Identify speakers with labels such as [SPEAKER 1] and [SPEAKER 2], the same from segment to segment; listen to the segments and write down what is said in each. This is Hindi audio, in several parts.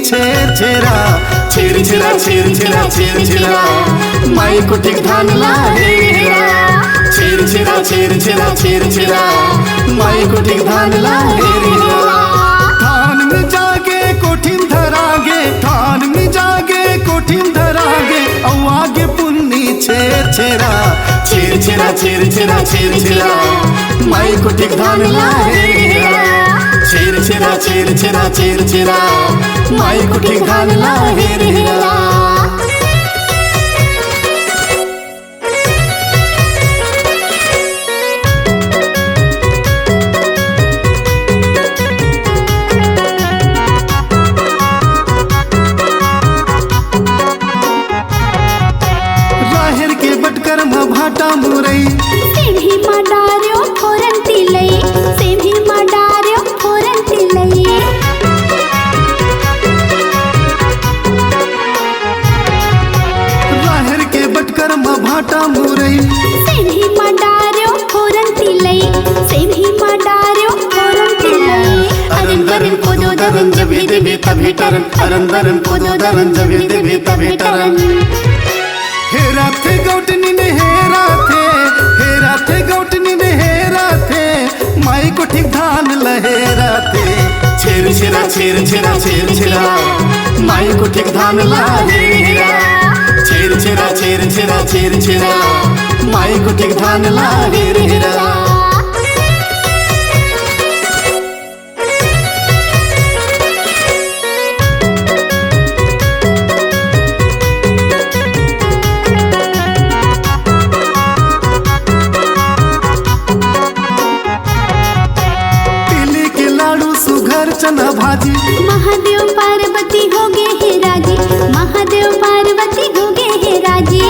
[SPEAKER 1] छेर छेरा छेर छेरा छेर छेरा छेर छेरा माई कुटिक धान ला हेरा छेर छेरा छेर छेरा छेर छेरा माई कुटिक धान ला हेरा धान में जागे कोठिन धरागे धान में जागे कोठिन धरागे औ आगे पुन्नी छेर छेरा छेर छेरा छेर छेरा छेर छेरा माई कुटिक धान ला हेरा छेर छेरा छेर छेरा छेर छेरा माई कुटिक धान ला हेरा राहेर के बटकर भाटा मुरई
[SPEAKER 2] सेभी मडार्यो फोरन तिलई सेभी मडार्यो फोरन तिलई
[SPEAKER 1] राहेर के बटकर भाटा मुरई
[SPEAKER 2] सेभी मडार्यो फोरन तिलई सेभी मडार्यो फोरन तिलई
[SPEAKER 1] अरन दरन कोदो दरन जबे देबे तबे तरन अरन दरन कोदो दरन जबे देबे तबे तरन हेरा थे गौटनी ने हेरा थे गौटनी ने हेरा थे माई को ठीक धान लहेरा थे छेर छेरा छेर छेरा छेर छेरा माई को ठीक धान लहेरा छेर छेरा छेर छेरा छेर छेरा माई को ठीक धान लहेरा चना भाजी
[SPEAKER 2] महादेव पार्वती हो गे हे राजी महादेव पार्वती हो गे हे राजी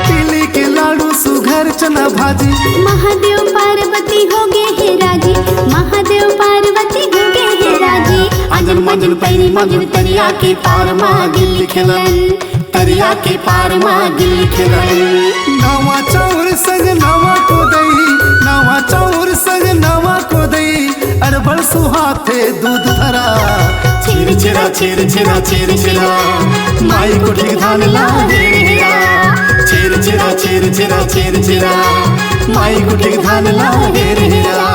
[SPEAKER 1] तिली के लाडू सुघर चना भाजी
[SPEAKER 2] महादेव पार्वती हो गे हे राजी महादेव पार्वती हो गे हे राजी
[SPEAKER 1] अंजन मंजन पैनी मंजन तरिया के पार मा गिल्ली खेलन तरिया के पार मा गिल्ली खेलन नवा चाउर संग नवा को दई नवा चाउर संग नवा को दई अड़बड़ सुहाते दूध भरा छेर छेरा छेर छेरा छेर छेरा माई को ठीक धान ला हेरा छेर छेरा छेर छेरा छेर छेरा माई को ठीक धान ला हेरा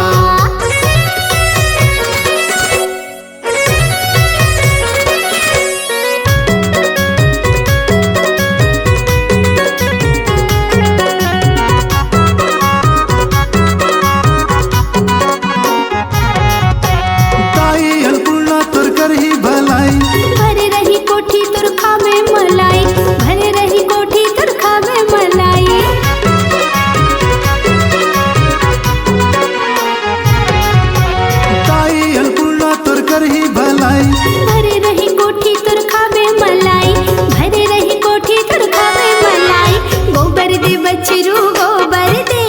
[SPEAKER 2] भरे रही कोठी तुर खावे मलाई भरे रही कोठी तुर खावे मलाई
[SPEAKER 1] ताई अन्नपूर्णा तुर करही भलाई
[SPEAKER 2] भरे रही कोठी तुर खावे मलाई भरे रही कोठी तुर खावे मलाई गोबर दे बछरू गोबर दे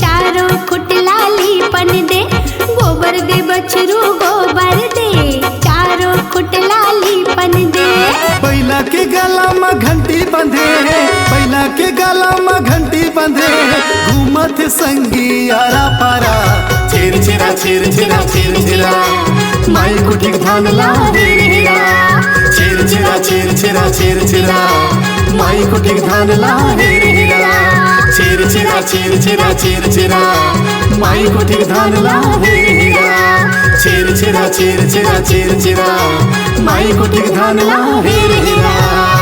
[SPEAKER 2] चारों खुट लाली पन दे गोबर दे बछरू गोबर दे चारों खुट लाली पन दे
[SPEAKER 1] बैला के गला में घंटी बंधे बैला के गला में घंटी बंधे घूमत संगी आरा पारा छेर छेरा छेर छेरा छेर छेरा माई को ठीक धान ला हेरा छेर छेरा छेर छेरा छेर छेरा माई को ठीक धान ला हेरा छेर छेरा छेर छेरा छेर छेरा माई को ठीक धान ला हेरा छेर छेरा छेर छेरा छेर छेरा माई को ठीक धान ला हेरा।